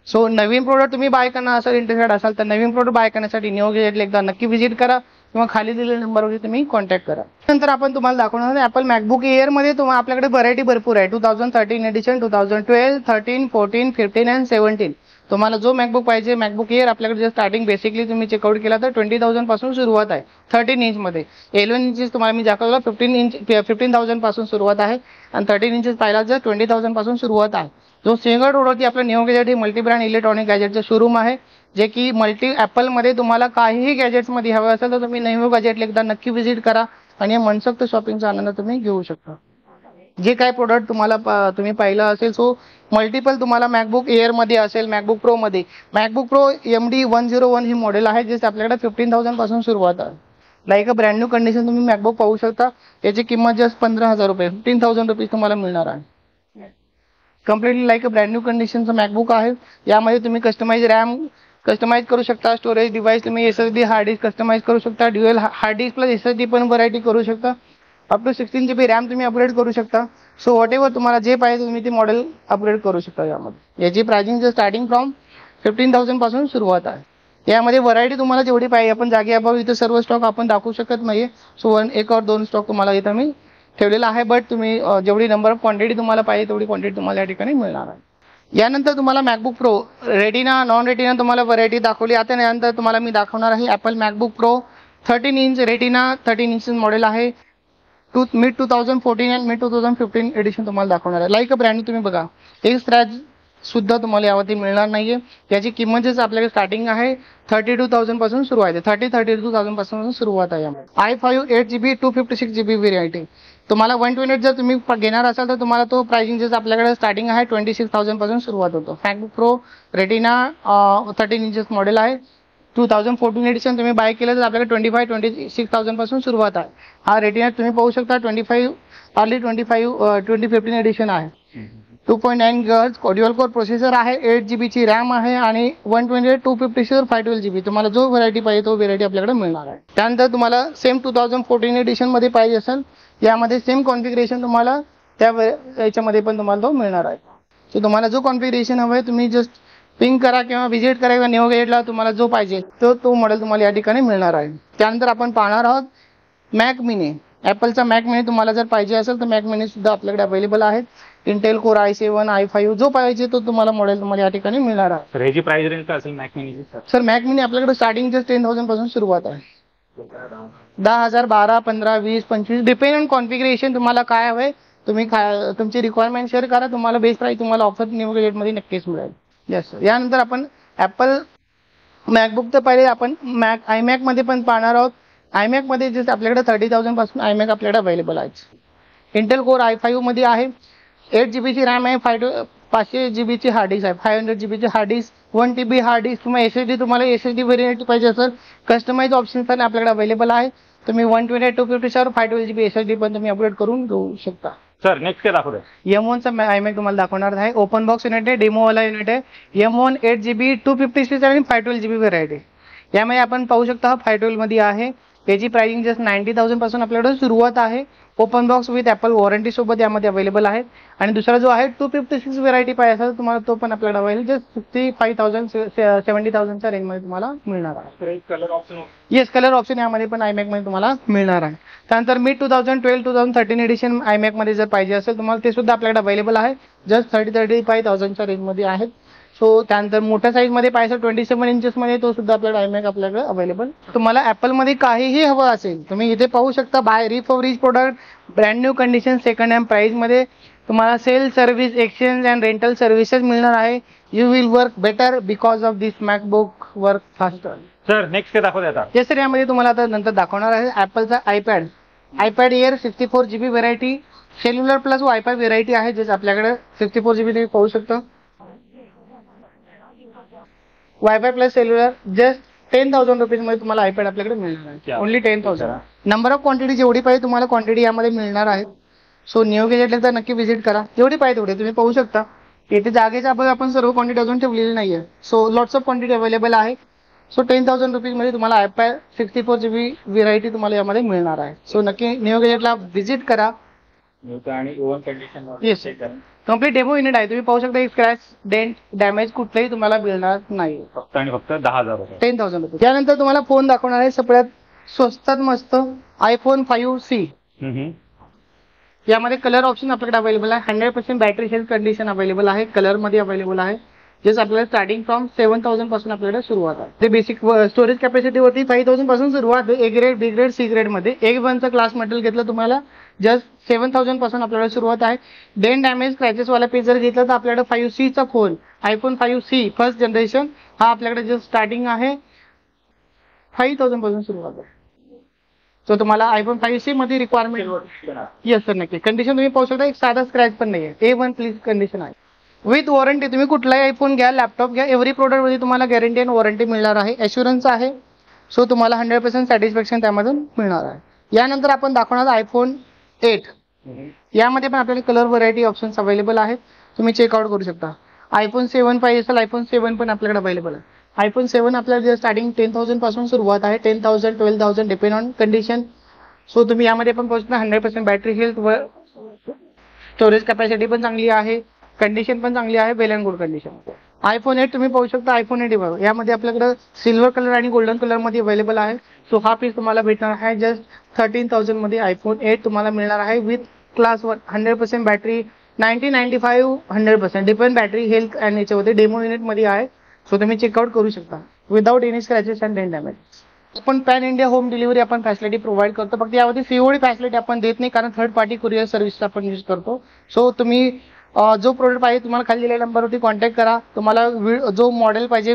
सो नवीन प्रोडक्ट तुम्ही बाय करणार असाल, इंटरेस्टेड असाल तर नवीन प्रोडक्ट बाय करण्यासाठी न्यू गॅजेटला एकदा नक्की व्हिजिट करा किंवा खाली दिलेल्या नंबरवरती तुम्ही कॉन्टॅक्ट करा. नंतर आपण तुम्हाला दाखवणार आहे ॲपल मॅकबुक एअर मध्ये तुम्हाला आपल्याकडे व्हरायटी भरपूर आहे. 2013 एडिशन, 2012, 13, 14, 15 आणि 17 तुम्हाला जो मॅकबुक पाहिजे. मॅकबुक एअर आपल्याकडे स्टार्टिंग बेसिकली तुम्ही चेकआउट केला तर 20,000 पासून सुरुवात आहे. 13 इंच मध्ये 11 इंचेस तुम्हाला मी दाखवलं 15,000 पासून सुरुवात आहे आणि 13 इंचेस पाहिला जर 20,000 पासून सुरुवात आहे. जो सिंगल रोडवरती आपलं न्यू गॅजेट हे मल्टी ब्रँड इलेक्ट्रॉनिक गॅजेटचं शोरूम आहे, जे की मल्टी ॲपलमध्ये तुम्हाला काहीही गॅजेट्समध्ये हवं असेल तर तुम्ही न्यू गॅजेटला एकदा नक्की व्हिजिट करा आणि मनसोक्त शॉपिंगचा आनंद तुम्ही घेऊ शकता. जे काय प्रोडक्ट तुम्हाला तुम्ही पाहिलं असेल सो मल्टिपल तुम्हाला मॅकबुक एअर मध्ये असेल, मॅकबुक प्रो मध्ये मॅकबुक प्रो MD 101 ही मॉडेल आहे जे आपल्याकडे 15,000 पासून सुरुवात आहे. Like a brand new condition तुम्ही मॅकबुक पाहू शकता. याची किंमत जस्ट 15,000 रुपये 15,000 रुपीज तुम्हाला मिळणार आहे. Completely like a brand new कंडिशनचं मॅकबुक आहे. यामध्ये तुम्ही कस्टमाइज रॅम कस्टमाइज करू शकता, स्टोरेज डिव्हाइस तुम्ही SSD हार्ड डिस्क कस्टमाइज करू शकता, dual hard disk plus SSD पण व्हरायटी करू शकता. अप टू 16GB रॅम तुम्ही अपग्रेड करू शकता. सो वॉट एव्हर तुम्हाला जे पाहिजे तुम्ही ते मॉडेल अपग्रेड करू शकता. यामध्ये याची प्राइसिंग स्टार्टिंग फ्रॉम 15,000 पासून सुरुवात आहे. यामध्ये व्हरायटी तुम्हाला जेवढी पाहिजे आपण जागे अभावी इथं सर्व स्टॉक आपण दाखवू शकत नाहीये. सो एक और दोन स्टॉक तुम्हाला इथं मी ठेवलेला आहे, बट तुम्ही जेवढी नंबर ऑफ क्वांटिटी तुम्हाला पाहिजे तेवढी क्वांटिटी तुम्हाला या ठिकाणी मिळणार आहे. यानंतर तुम्हाला MacBook pro retina non retina तुम्हाला व्हरायटी दाखवली. आता यानंतर तुम्हाला मी दाखवणार आहे Apple MacBook pro 13 inch retina 13 inch model आहे. मिड 2014 आणि मिड 2015 एडिशन तुम्हाला दाखवणार आहे. लाईक अ ब्रँड तुम्ही बघा एक स्क्रॅच सुद्धा तुम्हाला यावरती मिळणार नाहीये. याची किंमत जसं आपल्याकडे स्टार्टिंग आहे 32,000 पासून सुरुवात आहे. 32,000 पासून सुरुवात आहे. i5 8GB 256GB व्हेरियंटी तुम्हाला 128 जर तुम्ही घेणार असाल तर तुम्हाला तो प्राइसिंग जसं आपल्याकडे स्टार्टिंग आहे 26,000 पासून सुरुवात होतो. MacBook pro retina 13 inches model आहे. 2014 एडिशन तुम्ही बाय केलं तर आपल्याकडे 26,000 पासून सुरुवात आहे. हा रेटिना तुम्ही पाहू शकता 2015 एडिशन आहे. 2.9 GHz ड्युअल कोर प्रोसेसर आहे, 8GB ची रॅम आहे आणि 128 256 और 512GB तुम्हाला जो व्हरायटी पाहिजे तो व्हरायटी आपल्याकडे मिळणार आहे. त्यानंतर तुम्हाला सेम 2014 एडिशन मध्ये पाहिजे असेल यामध्ये सेम कॉन्फिगरेशन तुम्हाला त्या याच्यामध्ये पण तुम्हाला तो मिळणार आहे. सो तुम्हाला जो कॉन्फिगरेशन हवं आहे तुम्ही जस्ट पिंक करा किंवा व्हिजिट करा किंवा न्यू गॅजेटला तुम्हाला जो पाहिजे तो मॉडेल तुम्हाला या ठिकाणी मिळणार आहे. त्यानंतर आपण पाहणार आहोत मॅक मिनी. ॲपलचा मॅक मिनी तुम्हाला जर पाहिजे असेल तर मॅक मिनी सुद्धा आपल्याकडे अवेलेबल आहेत. इंटेल कोर i7 i5 जो पाहिजे तो तुम्हाला मॉडेल तुम्हाला या ठिकाणी मिळणार आहे. तर ह्याची प्राइस रेंज काय असेल मॅक मिनीची? सर मॅक मिनी आपल्याकडे स्टार्टिंग जस्ट 10,000 पासून सुरुवात आहे. 10,000, 12, 15, 20, 25 डिपेंड ऑन कॉन्फिगरेशन. तुम्हाला काय हवंय तुम्ही तुमची रिक्वायरमेंट शेअर करा, तुम्हाला बेस्ट प्राइस तुम्हाला ऑफर न्यू मध्ये नक्कीच मिळेल. येस. यानंतर आपण ॲपल मॅकबुक तर पहिले आपण आयमॅक मध्ये पण पाहणार आहोत. आयमॅक मध्ये जस्ट आपल्याकडे 30,000 पासून आयमॅक आपल्याकडे अवेलेबल आहे. इंटेल कोर i5 मध्ये आहे. 8 GB ची रॅम आहे. 500 GB ची हार्ड डिस्क आहे. 500 GB ची hard disk, 1 TB hard disk. तुम्हाला SSD व्हेरियंट पाहिजे असेल कस्टमाइज ऑप्शन पण आपल्याकडे अवेलेबल आहे. तुम्ही 128, 256 512 GB SSD पण तुम्ही अपग्रेड करून घेऊ शकता. सर नेक्स्ट काय दाखवतोय? M1 चा आयमॅक तुम्हाला दाखवणार आहे. ओपन बॉक्स युनिट आहे, डेमो वाला युनिट आहे. M1 8 GB 256 आणि 512 GB व्हेरायटी. यामध्ये आपण पाहू शकता 512 मध्ये आहे. याची प्राइसिंग जस्ट 90,000 पासून आपल्याकडे सुरुवात आहे. Open box with Apple warranty सोबत यामध्ये अवेलेबल आहे. आणि दुसरा जो आहे 256 व्हेरायटी पाहिजे असेल तुम्हाला तो पण आपल्याकडे अवेलेबल जस्ट 65,000 70,000च्या रेंजमध्ये तुम्हाला मिळणार आहे. Colour option? Yes, colour option यामध्ये पण आयमॅक मध्ये तुम्हाला मिळणार आहे. त्यानंतर मी 2012 2013 एडिशन आयमॅक मध्ये जर पाहिजे असेल तुम्हाला ते सुद्धा आपल्याकडे अवेलेबल आहे. जस्ट 35,000च्या रेंजमध्ये आहेत. सो त्यानंतर मोठ्या साईज मध्ये पाहिजे 27 इंचेस मध्ये तो सुद्धा आपल्याकडे आयमॅक आपल्याकडे अवेलेबल. तुम्हाला ॲपल मध्ये काहीही हवं असेल तुम्ही इथे पाहू शकता. Buy refurbished product, brand new condition, second hand price मध्ये तुम्हाला sale service, exchange and rental services मिळणार आहे. You will work better because of this MacBook work faster. Sir next काय दाखवतोय आता? येस सर, यामध्ये तुम्हाला आता नंतर दाखवणार आहे ॲपलचा iPad Air 64 GB variety, cellular plus wifi variety आहे. जे आपल्याकडे 64 GB तुम्ही पाहू शकता. Wifi plus cellular just 10,000 rupees मध्ये तुम्हाला आयपॅड आपल्याकडे मिळणार आहे. ओनली 10,000. नंबर ऑफ क्वांटिटी जेवढी पाहिजे तुम्हाला क्वांटिटी यामध्ये मिळणार आहे. सो न्यू गॅजेटला तर नक्की व्हिजिट करा. जेवढी पाहिजे तेवढे तुम्ही पाहू शकता. येथे जागेच्या अभावी आपण सर्व क्वांटिटी अजून ठेवलेली नाहीये. So lots of quantity available आहे. सो 10,000 रुपीज मध्ये तुम्हाला आयपॅड 64 GB व्हेरायटी तुम्हाला यामध्ये मिळणार आहे. सो नक्की न्यू गॅजेटला व्हिजिट करा. आणि oven condition yes, complete demo unit आहे. तुम्ही पाहू शकता स्क्रॅच, डेंट, डॅमेज कुठलाही तुम्हाला मिळणार नाही. फक्त आणि फक्त 10,000 रुपये. 10,000 रुपये. त्यानंतर तुम्हाला फोन दाखवणार आहे सगळ्यात स्वस्तात मस्त iPhone 5C. यामध्ये कलर ऑप्शन आपल्याकडे अवेलेबल आहे. 100% बॅटरी हेल्थ कंडिशन अवेलेबल आहे. कलर मध्ये अवेलेबल आहे. जस्ट आपल्याला स्टार्टिंग फ्रॉम 7,000 पासून आपल्याकडे सुरुवात आहे. ते बेसिक स्टोरेज कॅपॅसिटी होती 5,000 पासून सुरुवात आहे. A grade, B grade, C grade मध्ये. A1चा क्लास मटेरियल घेतलं तुम्हाला जस्ट 7,000 पासून आपल्याला सुरुवात आहे. डेन डॅमेज क्रॅचेस वाला पीस जर घेतला तर आपल्याकडे 5C चा phone iPhone 5C first generation हा आपल्याकडे जस्ट स्टार्टिंग आहे 5,000 पासून सुरुवात आहे. तो तुम्हाला iPhone 5C मध्ये रिक्वायरमेंट. येस सर, नक्की. कंडिशन तुम्ही पाहू शकता एक साधा स्क्रॅच पण नाहीये. A1 प्लीज कंडिशन आहे. With warranty. तुम्ही कुठलाही आयफोन घ्या, लॅपटॉप घ्या, एव्हरी प्रोडक्ट मध्ये तुम्हाला गॅरंटी आणि वॉरंटी मिळणार आहे. ॲश्युरन्स आहे. सो तुम्हाला 100% सॅटिस्फॅक्शन त्यामधून मिळणार आहे. यानंतर आपण दाखवणार iPhone 8. यामध्ये पण आपल्याला कलर व्हरायटी ऑप्शन्स अवेलेबल आहेत. तुम्ही चेकआउट करू शकता. iPhone 7 पाहिजे असेल iPhone 7 पण आपल्याकडे अवेलेबल आहे. iPhone 7 आपल्याला स्टार्टिंग 10,000 पासून सुरुवात आहे. 10,000 12,000 डिपेंड ऑन कंडिशन. सो तुम्ही यामध्ये पण पाहू शकता 100% बॅटरी हेल्थ व स्टोरेज कॅपॅसिटी पण चांगली आहे. कंडिशन पण चांगली आहे. वेल अँड गुड कंडिशन. iPhone 8 तुम्ही पाहू शकता. iPhone 8 यामध्ये आपल्याकडे सिल्वर कलर आणि गोल्डन कलर मध्ये अवेलेबल आहे. सो हा पीस तुम्हाला भेटणार आहे जस्ट 13,000 मध्ये iPhone 8 तुम्हाला मिळणार आहे. With class 100% battery 95 100% depend battery health आणि याच्यामध्ये डेमो युनिट मध्ये आहे. सो तुम्ही चेकआउट करू शकता without any scratches and dent damage. आपण पॅन इंडिया होम डिलिव्हरी आपण फॅसिलिटी प्रोव्हाइड करतो. फक्त यामध्ये COD फॅसिलिटी आपण देत नाही कारण थर्ड पार्टी कुरिअर सर्व्हिस आपण यूज करतो. सो तुम्ही जो प्रोडक्ट पाहिजे तुम्हाला खाली दिलेल्या नंबरवरती कॉन्टॅक्ट करा. तुम्हाला जो मॉडेल पाहिजे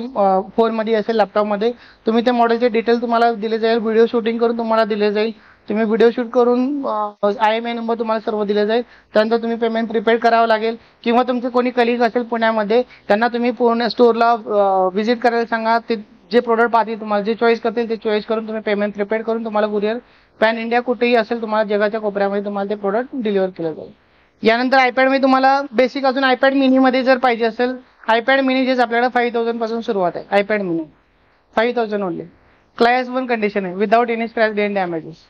फोनमध्ये असेल लॅपटॉपमध्ये तुम्ही त्या मॉडेलचे डिटेल तुम्हाला दिले जाईल. व्हिडिओ शूटिंग करून तुम्हाला दिले जाईल. तुम्ही व्हिडिओ शूट करून IMEI नंबर तुम्हाला सर्व दिले जाईल. त्यानंतर तुम्ही पेमेंट प्रिपेड करावं लागेल किंवा तुमचे कोणी कलिग असेल पुण्यामध्ये त्यांना तुम्ही पूर्ण स्टोअरला व्हिजिट करायला सांगा. ते जे प्रोडक्ट पाहतील तुम्हाला जे चॉईस करतील ते चॉईस करून तुम्ही पेमेंट प्रिपेड करून तुम्हाला कुरिअर पॅन इंडिया कुठेही असेल तुम्हाला जगाच्या कोपऱ्यामध्ये तुम्हाला ते प्रोडक्ट डिलिव्हर केलं जाईल. यानंतर iPad मध्ये तुम्हाला बेसिक अजून iPad मिनी मध्ये जर पाहिजे असेल iPad मिनी जे आपल्याला 5,000 पासून सुरुवात आहे. iPad mini 5,000 only. Class 1 condition आहे without any scratch dent damages.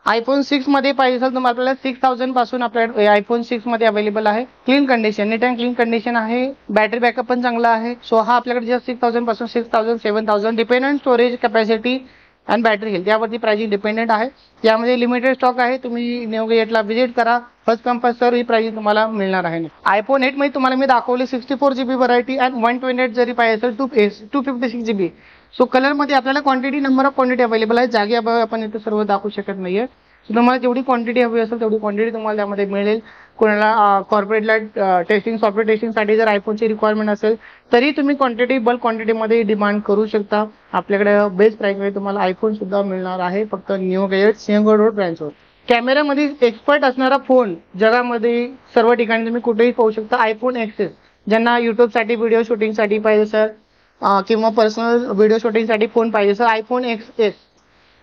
iPhone 6 मध्ये पाहिजे असेल तर आपल्याला 6,000 पासून आपल्याकडे iPhone 6 मध्ये अवेलेबल आहे. Clean condition, neat and clean condition आहे. बॅटरी बॅकअप पण चांगला आहे. सो हा आपल्याकडे जस्ट 6,000 पासून 6,000 7,000 डिपेंड ऑन स्टोरेज कॅपॅसिटी आणि बॅटरी हेल्थ यावरती प्राइसिंग डिपेंडेंट आहे. यामध्ये लिमिटेड स्टॉक आहे. तुम्ही न्यू गॅजेटला व्हिजिट करा. फर्स्ट कम फर्स्ट सर्व ही प्राइसिंग तुम्हाला मिळणार आहे. आयफोन 8 मध्ये तुम्हाला मी दाखवले 64 GB व्हरायटी आणि 128 जरी पाहिजे असेल 256 GB. सो कलरमध्ये आपल्याला quantity number of quantity available आहे. जागी आपण इथे सर्व दाखवू शकत नाहीये. तुम्हाला जेवढी क्वांटिटी हवी असेल तेवढी क्वांटिटी तुम्हाला त्यामध्ये मिळेल. कोणाला कॉर्पोरेटला टेस्टिंग सॉफ्टवेअर टेस्टिंगसाठी जर आयफोनची रिक्वायरमेंट असेल तरी तुम्ही क्वांटिटी बल्क क्वांटिटीमध्ये डिमांड करू शकता. आपल्याकडे बेस्ट प्राइसमध्ये तुम्हाला आयफोन सुद्धा मिळणार आहे फक्त न्यू गॅजेट सिंहगड रोड ब्रँचवर. कॅमेरामध्ये एक्सपर्ट असणारा फोन जगामध्ये सर्व ठिकाणी तुम्ही कुठेही पाहू शकता. आयफोन एक्सेस ज्यांना युट्यूबसाठी व्हिडिओ शूटिंगसाठी पाहिजे सर किंवा पर्सनल व्हिडिओ शूटिंगसाठी फोन पाहिजे sir, iPhone X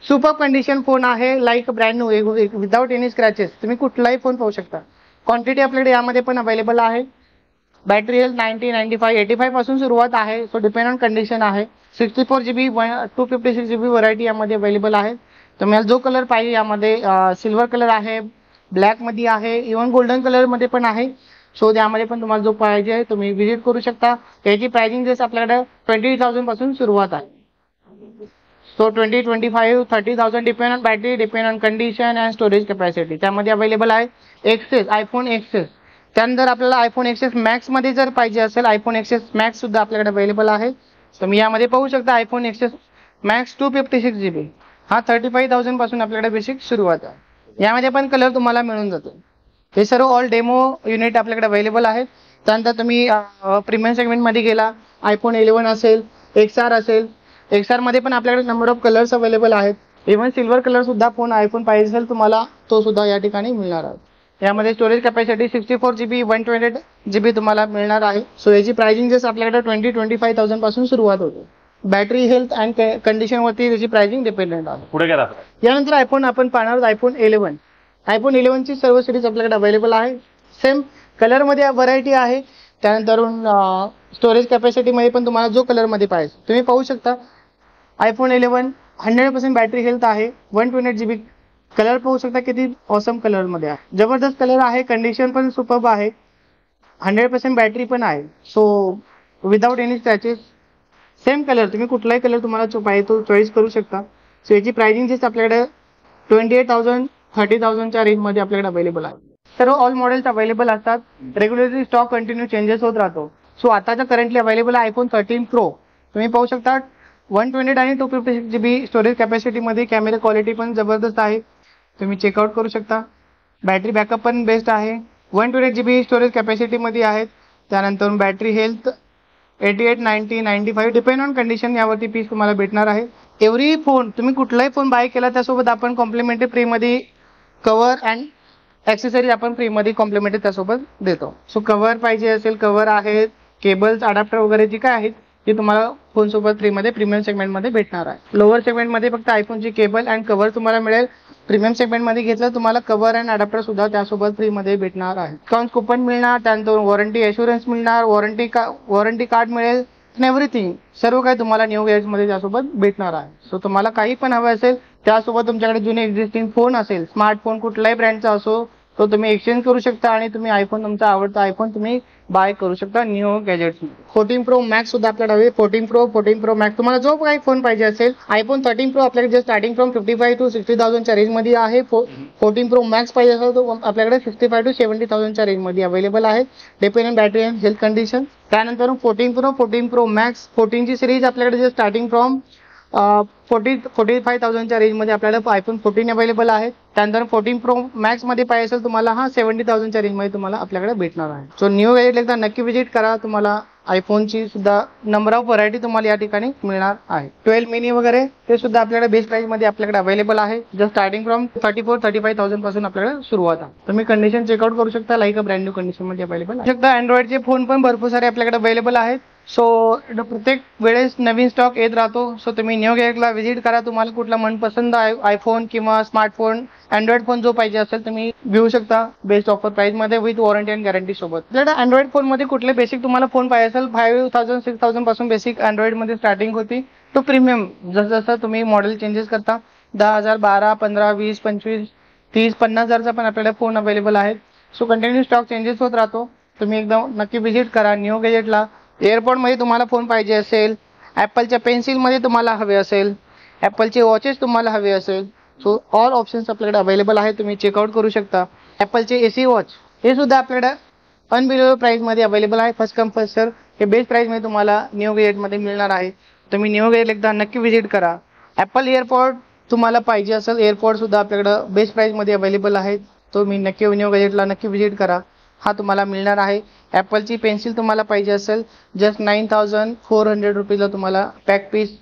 super condition phone आहे. Like brand new without any scratches. तुम्ही कुठलाही फोन पाहू शकता. क्वांटिटी आपल्याकडे यामध्ये पण अवेलेबल आहे. बॅटरी हेल्थ 90, 95, 85 पासून सुरुवात आहे. सो डिपेंड ऑन कंडिशन आहे. 64 GB 256 GB व्हरायटी यामध्ये अवेलेबल आहे. तुम्हाला जो कलर पाहिजे यामध्ये सिल्वर कलर आहे, ब्लॅक मध्ये आहे, इव्हन गोल्डन कलर मध्ये पण आहे. सो त्यामध्ये पण तुम्हाला जो पाहिजे तुम्ही व्हिजिट करू शकता. याची प्राइसिंग जस्ट आपल्याकडे 20,000 पासून सुरुवात आहे. So 20, 25, 30,000 depend on battery, depend on condition and storage capacity त्यामध्ये अवेलेबल आहे. एक्सेस आयफोन एक्सेस त्यानंतर आपल्याला आयफोन एक्सेस मॅक्स मध्ये जर पाहिजे असेल आयफोन एक्सेस मॅक्स सुद्धा आपल्याकडे अवेलेबल आहे. तुम्ही यामध्ये पाहू शकता आयफोन एक्सेस मॅक्स 256 GB हा 35,000 पासून आपल्याकडे बेसिक सुरुवात आहे. यामध्ये पण कलर तुम्हाला मिळून जातो. हे सर्व ऑल डेमो युनिट आपल्याकडे अवेलेबल आहेत. त्यानंतर तुम्ही प्रीमियम सेगमेंटमध्ये गेला आयफोन 11 असेल, XR असेल. XR मध्ये पण आपल्याकडे नंबर ऑफ कलर्स अवेलेबल आहेत. इव्हन सिल्वर कलर सुद्धा फोन आयफोन पाहिजे असेल तुम्हाला तो सुद्धा या ठिकाणी मिळणार आहे. यामध्ये स्टोरेज कॅपॅसिटी 64 GB 128 GB तुम्हाला मिळणार आहे. सो याची प्राइसिंग जस्ट आपल्याकडे 25,000 पासून सुरुवात होते. बॅटरी हेल्थ अँड कंडिशन वरती त्याची प्राइसिंग डिपेंडेंट आहे. पुढे गेला यानंतर आपण पाहणार आयफोन 11. आयफोन 11 ची सर्व सिरीज आपल्याकडे अवेलेबल आहे. सेम कलर मध्ये व्हरायटी आहे. त्यानंतर स्टोरेज कॅपॅसिटी मध्ये पण तुम्हाला जो कलर मध्ये पाहिजे तुम्ही पाहू शकता. आयफोन 11 100% बॅटरी हेल्थ आहे. 128 GB कलर पाहू शकता किती ऑसम कलर मध्ये आहे. जबरदस्त कलर आहे. कंडिशन पण सुपर्ब आहे. 100% बॅटरी पण आहे. So without any scratches same colour तुम्ही कुठलाही कलर तुम्हाला पाहिजे तो चॉईस करू शकता. सो याची प्राइसिंग जस्ट आपल्याकडे 28,000 30,000 च्या रेंज मध्ये आपल्याकडे अवेलेबल आहे. सर्व ऑल मॉडेल्स अवेलेबल असतात. रेग्युलरली स्टॉक कंटिन्यू चेंजेस होत राहतो. सो आताचा करंटली अवेलेबल आहे आयफोन 13 प्रो. तुम्ही पाहू शकता 128 आणि 256 GB स्टोरेज कॅपॅसिटी मध्ये. कॅमेरा क्वालिटी पण जबरदस्त आहे. तुम्ही चेकआउट करू शकता. बॅटरी बॅकअप पण बेस्ट आहे. 128 GB स्टोरेज कॅपॅसिटी मध्ये आहेत. त्यानंतर battery health 88, 90, 95 depend on condition यावरती पीस तुम्हाला भेटणार आहे. एव्हरी फोन तुम्ही कुठलाही फोन बाय केला त्यासोबत आपण कॉम्प्लिमेंटरी फ्री मध्ये कव्हर अँड ॲक्सेसरीज आपण फ्री मध्ये कॉम्प्लिमेंटरी त्यासोबत देतो. सो कव्हर पाहिजे असेल कव्हर आहेत, केबल्स अडॅप्टर वगैरे जी काय आहेत ती तुम्हाला फोन सोबत फ्री मध्ये प्रीमियम सेगमेंट मध्ये भेटणार आहे. लोअर सेगमेंट मध्ये फक्त आयफोनची केबल अँड कव्हर तुम्हाला मिळेल. प्रीमियम सेगमेंट मध्ये घेतलं तुम्हाला कव्हर अँड अडॅप्टर सुद्धा त्यासोबत फ्री मध्ये भेटणार आहे. डिस्काउंट कुपन मिळणार. त्यानंतर वॉरंटी एश्युरन्स मिळणार. वॉरंटी कार्ड मिळेल. एव्हरीथिंग सर्व काही तुम्हाला न्यू गॅजेट्स मध्ये त्यासोबत भेटणार आहे. सो तुम्हाला काही पण हवं असेल त्यासोबत तुमच्याकडे जुने एक्झिस्टिंग फोन असेल स्मार्टफोन कुठल्याही ब्रँडचा असो तो तुम्ही एक्सचेंज करू शकता आणि तुम्ही आयफोन तुमचा आवडता आयफोन तुम्ही बाय करू शकता न्यू गॅजेट्स. 14 Pro Max सुद्धा आपल्याकडे आहे. 14 Pro Max तुम्हाला जो काही फोन पाहिजे असेल. आयफोन 13 Pro आपल्याकडे स्टार्टिंग फ्रॉम 55 to 60,000 च्या रेंज मध्ये आहे. 14 Pro Max पाहिजे असेल तो आपल्याकडे 65 to 70,000 च्या रेंज मध्ये अवेलेबल आहे. Depend on battery and health condition. त्यानंतर 14 Pro Max 14 ची सिरीज आपल्याकडे स्टार्टिंग फ्रॉम 45,000 च्या रेंज मध्ये आपल्याला आयफोन 14 अवेलेबल आहे. त्यानंतर 14 Pro Max मध्ये पाहिजे असेल तुम्हाला 70,000 च्या रेंज मध्ये तुम्हाला आपल्याकडे भेटणार आहे. सो न्यू गॅजेट एकदा नक्की विजिट करा. तुम्हाला आयफोनची सुद्धा नंबर ऑफ व्हरायटी तुम्हाला या ठिकाणी मिळणार आहे. 12 मिनी वगैरे ते सुद्धा आपल्याकडे बेस्ट प्राइस मध्ये आपल्याकडे अवेलेबल आहे. जस्ट स्टार्टिंग फ्रॉम 34-35,000 पासून आपल्याकडे सुरुवात आहे. तुम्ही कंडिशन चेकआउट करू शकता. Like a brand new condition मध्ये अवेलेबल आहे. अँड्रॉइडचे फोन पण भरपूर सारे आपल्याकडे अवेलेबल आहेत. सो प्रत्येक वेळेस नवीन स्टॉक येत राहतो. सो तुम्ही न्यू गॅजेटला व्हिजिट करा. तुम्हाला कुठला मनपसंद आयफोन किंवा स्मार्टफोन अँड्रॉइड फोन जो पाहिजे असेल तुम्ही घेऊ शकता बेस्ट ऑफर प्राइस मध्ये विथ वॉरंटी अँड गॅरंटी सोबत. आपल्याकडे अँड्रॉइड फोन मध्ये कुठले बेसिक तुम्हाला फोन पाहिजे असेल 5,000 6,000 पासून बेसिक अँड्रॉइड मध्ये स्टार्टिंग होती. तो प्रीमियम जसं तुम्ही मॉडेल चेंजेस करता 10,000 12 15 20 25 30 50,000चा पण आपल्याकडे फोन अवेलेबल आहेत. सो कंटिन्यू स्टॉक चेंजेस होत राहतो. तुम्ही एकदम नक्की व्हिजिट करा न्यू गॅजेटला. एअरपोर्ट मध्ये तुम्हाला फोन पाहिजे असेल, ॲपलच्या पेन्सिल मध्ये तुम्हाला हवे असेल, ॲपलचे वॉचेस तुम्हाला हवे असेल सो ऑल ऑप्शन्स आपल्याकडे अवेलेबल आहे, तुम्ही चेकआउट करू शकता. ॲपलचे AC वॉच हे सुद्धा आपल्याकडे अनबिलिव्हेबल प्राईसमध्ये अवेलेबल आहे. फर्स्ट कम फर्स्ट सर्व हे बेस्ट प्राईसमध्ये तुम्हाला निओ गॅजेटमध्ये मिळणार आहे. तुम्ही निओ गॅजेट एकदा नक्की व्हिजिट करा. ॲपल एअरपॉड तुम्हाला पाहिजे असेल, एअरपॉड सुद्धा आपल्याकडं बेस्ट प्राईसमध्ये अवेलेबल आहेत. तुम्ही नक्की निओ गॅजेटला नक्की व्हिजिट करा, हा तुम्हाला मिळणार आहे. ॲपलची पेन्सिल तुम्हाला पाहिजे असेल जस्ट 9400 रुपीजला तुम्हाला पॅक पीस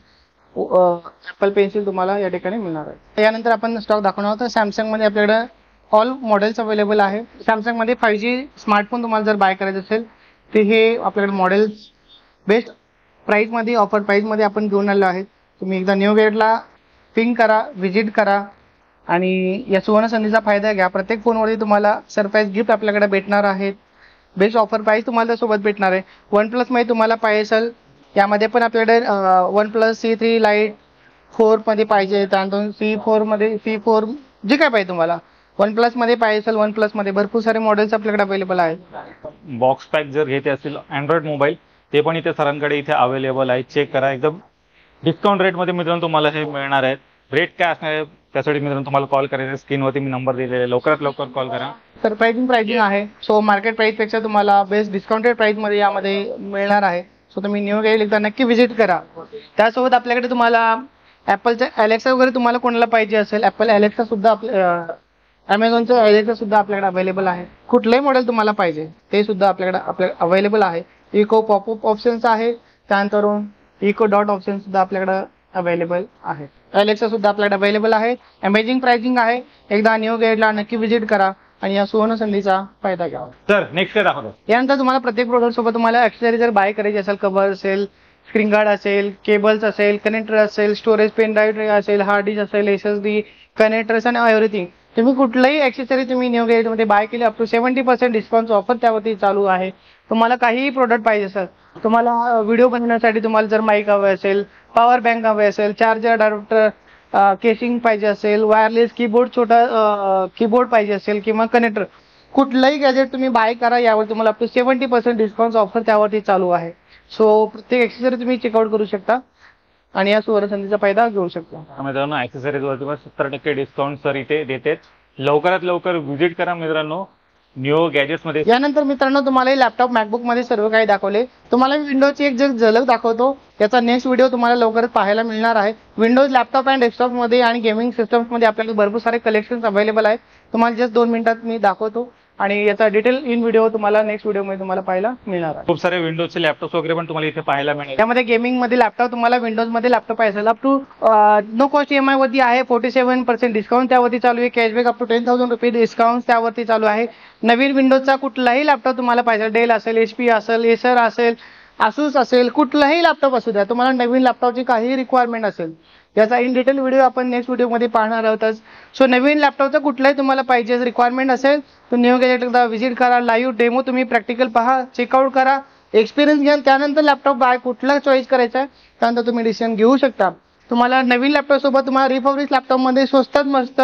ॲपल पेन्सिल तुम्हाला या ठिकाणी मिळणार आहे. यानंतर आपण स्टॉक दाखवणार आहोत. सॅमसंगमध्ये आपल्याकडे ऑल मॉडेल्स अवेलेबल आहे. सॅमसंगमध्ये 5G स्मार्टफोन तुम्हाला जर बाय करायचं असेल तर हे आपल्याकडे मॉडेल्स बेस्ट प्राईसमध्ये ऑफर प्राईसमध्ये आपण घेऊन आलो आहेत. तुम्ही एकदा निओ गॅजेटला पिंग करा, व्हिजिट करा आणि या सुवर्ण संधीचा फायदा घ्या. प्रत्येक फोनवरती तुम्हाला सरप्राईज गिफ्ट आपल्याकडे भेटणार आहेत. बेस्ट ऑफर प्राईस तुम्हाला सोबत भेटणार आहे. OnePlusमध्ये तुम्हाला पाहिजे असेल यामध्ये पण आपल्याकडे OnePlus C3 Lite 4 मध्ये पाहिजे, त्यानंतर C4 मध्ये C4 जे काय पाहिजे तुम्हाला OnePlusमध्ये पाहिजे असेल OnePlusमध्ये भरपूर सारे मॉडेल्स आपल्याकडे अवेलेबल आहेत. बॉक्स पॅक जर घेते असेल अँड्रॉइड मोबाईल ते पण इथे सरांकडे इथे अवेलेबल आहे. चेक करा, एकदम डिस्काउंट रेटमध्ये मित्रांनो तुम्हाला हे मिळणार आहे. रेट काय असणार आहे त्यासाठी मित्रांनो तुम्हाला कॉल करायचा, स्क्रीनवरती मी नंबर दिलेला आहे, लवकरात लवकर कॉल करा. सरप्राइजिंग प्राइसिंग आहे. सो मार्केट प्राइसपेक्षा तुम्हाला बेस्ट डिस्काउंटेड प्राइसमध्ये यामध्ये मिळणार आहे. सो तुम्ही निओ गॅजेट एकदा नक्की व्हिजिट करा. त्यासोबत आपल्याकडे तुम्हाला ॲपलचं अलेक्सा वगैरे तुम्हाला कोणाला पाहिजे असेल, ॲपल अलेक्सा सुद्धा आपल्या ॲमेझॉनचं अलेक्सा सुद्धा आपल्याकडे अवेलेबल आहे. कुठलंही मॉडेल तुम्हाला पाहिजे ते सुद्धा आपल्याकडे अवेलेबल आहे. इको पॉपअप ऑप्शन्स आहे, त्यानंतर इको डॉट ऑप्शन सुद्धा आपल्याकडे अवेलेबल आहे. अलेक्सा सुद्धा आपल्याकडे अवेलेबल आहे. अमेझिंग प्राइसिंग आहे. एकदा निओ गॅजेटला नक्की व्हिजिट करा आणि या सुवर्ण संधीचा फायदा घ्या. तर नेक्स्ट काय दाखवतो. यानंतर तुम्हाला प्रत्येक प्रोडक्ट सोबत तुम्हाला ॲक्सेसरी जर बाय करायची असेल, कव्हर असेल, स्क्रीन गार्ड असेल, केबल्स असेल, कनेक्टर असेल, स्टोरेज पेन ड्राईव्ह असेल, हार्ड डिस्क असेल, SSD कनेक्टर्स आणि एव्हरीथिंग, तुम्ही कुठलाही ॲक्सेसरी तुम्ही निओ गॅजेटमध्ये बाय केली अप टू 70% डिस्काउंट ऑफर त्यावरती चालू आहे. तुम्हाला काहीही प्रोडक्ट पाहिजे असेल, तुम्हाला व्हिडिओ बनवण्यासाठी तुम्हाला जर माईक हवे असेल, पॉवर बँक हवे असेल, चार्जर अडॅप्टर केसिंग पाहिजे असेल, वायरलेस कीबोर्ड छोटा कीबोर्ड पाहिजे असेल किंवा कनेक्टर, कुठलंही गॅजेट तुम्ही बाय करा यावर तुम्हाला अप टू 70% डिस्काउंट ऑफर त्यावरती चालू आहे. सो प्रत्येक ॲक्सेसरी तुम्ही चेकआउट करू शकता आणि या सुवर्ण संधीचा फायदा घेऊ शकता. मित्रांनो ॲक्सेसरीजवरती 70% डिस्काउंट सर इथे देते. लवकरात लवकर व्हिजिट करा मित्रांनो निओ गॅजेट्समध्ये. यानंतर मित्रांनो तुम्हाला लॅपटॉप मॅकबुकमध्ये सर्व काही दाखवले. तुम्हाला विंडोजची एक झलक दाखवतो. याचा नेक्स्ट व्हिडिओ तुम्हाला लवकरच पाहायला मिळणार आहे. विंडोज लॅपटॉप अँड डेस्कटॉपमध्ये आणि गेमिंग सिस्टम्समध्ये आपल्याला भरपूर सारे कलेक्शन्स अवेलेबल आहेत. तुम्हाला जस्ट 2 मिनिटात मी दाखवतो आणि याचा डिटेल इन व्हिडिओ तुम्हाला नेक्स्ट व्हिडिओमध्ये तुम्हाला पाहायला मिळणार आहे. खूप सारे विंडोजचे लॅपटॉप्स वगैरे पण तुम्हाला इथे पाहायला मिळेल. त्यामध्ये गेमिंगमध्ये लॅपटॉप तुम्हाला विंडोजमध्ये लॅपटॉप पाहिजे up to no cost EMI वरती आहे. 47% डिस्काउंट त्यावरती चालू आहे. कॅशबॅक अप टू 10,000 रुपये डिस्काउंट त्यावरती चालू आहे. नवीन विंडोजचा कुठलाही लॅपटॉप तुम्हाला पाहिजे, डेल असेल, HP असेल, एसर असेल, आसूस असेल, कुठलाही लॅपटॉप असू द्या, तुम्हाला नवीन लॅपटॉपची काही रिक्वायरमेंट असेल याचा इन डिटेल व्हिडिओ आपण नेक्स्ट व्हिडिओमध्ये पाहणार आहोतच. सो नवीन लॅपटॉपचा कुठलाही तुम्हाला पाहिजे रिक्वायरमेंट असेल तर निओ गॅजेट एकदा व्हिजिट करा. लाईव्ह डेमो तुम्ही प्रॅक्टिकल पहा, चेकआउट करा, एक्सपिरियन्स घ्या, त्यानंतर लॅपटॉप बाय कुठला चॉईस करायचा आहे त्यानंतर तुम्ही डिसिजन घेऊ शकता. तुम्हाला नवीन लॅपटॉप सोबत तुम्हाला रिफर्बिश लॅपटॉपमध्ये स्वस्तात मस्त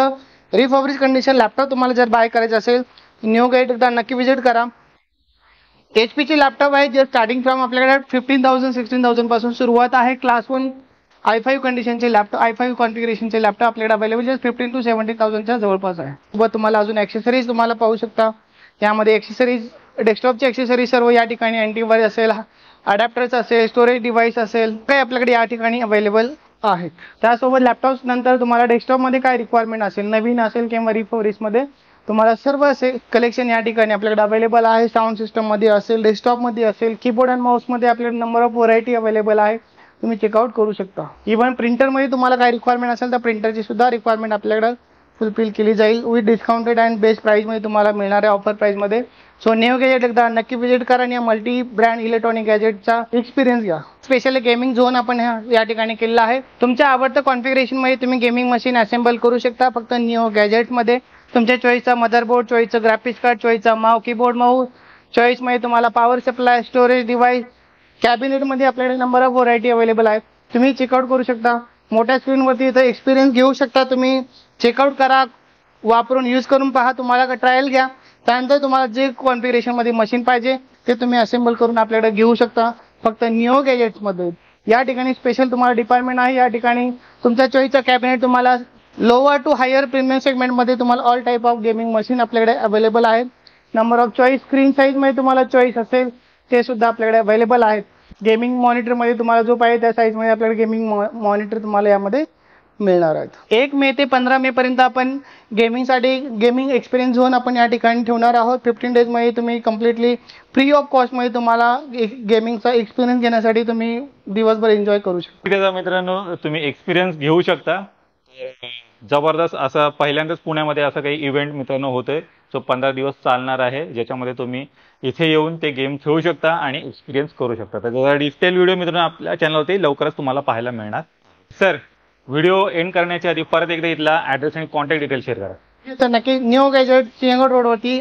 रिफर्बिश कंडिशन लॅपटॉप तुम्हाला जर बाय करायचं असेल निओ गॅजेट एकदा नक्की व्हिजिट करा. HPचे लॅपटॉप आहे जे स्टार्टिंग फ्रॉम आपल्याकडे 15,000 16,000 पासून सुरुवात आहे. क्लास 1 i5 कंडिशनचे लॅपटॉप, i5 कॉन्फिगरेशनचे लॅपटॉप आपल्याकडे अवेलेबल जस्ट 15 to 17,000च्या जवळपास आहे. सोबत तुम्हाला अजून ॲक्सेसरीज तुम्हाला पाहू शकता. यामध्ये ॲक्सेसरीज डेस्कटॉपची ॲक्सेसरीज सर्व या ठिकाणी अँटीवायरस असेल, अडॅप्टर्स असेल, स्टोरेज डिव्हाइस असेल, काही आपल्याकडे या ठिकाणी अवेलेबल आहेत. त्यासोबत लॅपटॉप्स नंतर तुम्हाला डेस्कटॉपमध्ये काय रिक्वायरमेंट असेल, नवीन असेल किंवा रिफर्बिशमध्ये तुम्हाला सर्व असे कलेक्शन या ठिकाणी आपल्याकडे अवेलेबल आहे. साऊंड सिस्टममध्ये असेल, डेस्कटॉपमध्ये असेल, कीबोर्ड अँड माऊसमध्ये आपल्याकडे नंबर ऑफ व्हरायटी अवेलेबल आहे. तुम्ही चेकआउट करू शकता. इव्हन प्रिंटरमध्ये तुम्हाला काय रिक्वायरमेंट असेल तर प्रिंटरची सुद्धा रिक्वायरमेंट आपल्याकडे फुलफिल केली जाईल विथ डिस्काउंटेड अँड बेस्ट प्राईसमध्ये तुम्हाला मिळणार आहे ऑफर प्राईसमध्ये. सो निओ गॅजेट एकदा नक्की व्हिजिट करा आणि या मल्टी ब्रँड इलेक्ट्रॉनिक गॅजेटचा एक्सपिरियन्स घ्या. स्पेशली गेमिंग झोन आपण या ठिकाणी केलेला आहे. तुमच्या आवडत्या कॉन्फिगरेशनमध्ये तुम्ही गेमिंग मशीन असेंबल करू शकता फक्त निओ गॅजेटमध्ये. तुमच्या चॉईसचा मदरबोर्ड, चॉईसचं ग्राफिक्स कार्ड, चॉईसचा कीबोर्ड माऊस, चॉईसमध्ये तुम्हाला पॉवर सप्लाय, स्टोरेज डिव्हाइस, कॅबिनेटमध्ये आपल्याकडे नंबर ऑफ व्हरायटी अवेलेबल आहे. तुम्ही चेकआउट करू शकता. मोठ्या स्क्रीनवरती इथं एक्सपिरियन्स घेऊ शकता. तुम्ही चेकआउट करा, वापरून यूज करून पहा, तुम्हाला ट्रायल घ्या. त्यानंतर तुम्हाला जे कॉन्फिगरेशनमध्ये मशीन पाहिजे ते तुम्ही असेंबल करून आपल्याकडे घेऊ शकता फक्त निओ गॅजेट्समध्ये. या ठिकाणी स्पेशल तुम्हाला डिपार्टमेंट आहे. या ठिकाणी तुमच्या चॉईसचं कॅबिनेट तुम्हाला लोअर टू हायर प्रीमियम सेगमेंटमध्ये तुम्हाला all type of gaming machine आपल्याकडे अवेलेबल आहेत. नंबर ऑफ चॉईस स्क्रीन साईजमध्ये तुम्हाला चॉईस असेल ते सुद्धा आपल्याकडे अवेलेबल आहेत. गेमिंग मॉनिटरमध्ये तुम्हाला जो पाहिजे त्या साईजमध्ये आपल्याकडे गेमिंग मॉनिटर तुम्हाला यामध्ये मिळणार आहेत. 1 मे ते 15 मे पर्यंत आपण गेमिंगसाठी गेमिंग एक्सपिरियन्स झोन आपण या ठिकाणी ठेवणार आहोत. 15 डेजमध्ये तुम्ही कम्प्लिटली फ्री ऑफ कॉस्टमध्ये तुम्हाला गेमिंगचा एक्सपिरियन्स घेण्यासाठी तुम्ही दिवसभर एन्जॉय करू शकता. त्याचा मित्रांनो तुम्ही एक्सपिरियन्स घेऊ शकता. जबरदस्त असं पहिल्यांदाच पुण्यामध्ये असं काही इव्हेंट मित्रांनो होतोय जो 15 दिवस चालणार आहे, ज्याच्यामध्ये तुम्ही इथे येऊन ते गेम खेळू शकता आणि एक्सपिरियन्स करू शकता. तर त्याचा डिटेल व्हिडिओ मित्रांनो आपल्या चॅनलवरती लवकरच तुम्हाला पाहायला मिळणार. सर, व्हिडिओ एंड करण्याच्या आधी परत एकदा इथला ऍड्रेस आणि कॉन्टॅक्ट डिटेल शेअर करा. तर नक्की निओ गॅजेट सिंहगड रोडवरती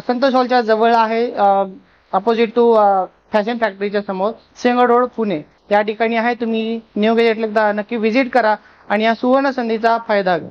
संतोष हॉलच्या जवळ आहे, अपोजिट टू फॅशन फॅक्टरीच्या समोर, सिंहगड रोड, पुणे या ठिकाणी आहे. तुम्ही निओ गॅजेटला एकदा नक्की व्हिजिट करा आणि या सुवर्ण संधीचा फायदा घ्या.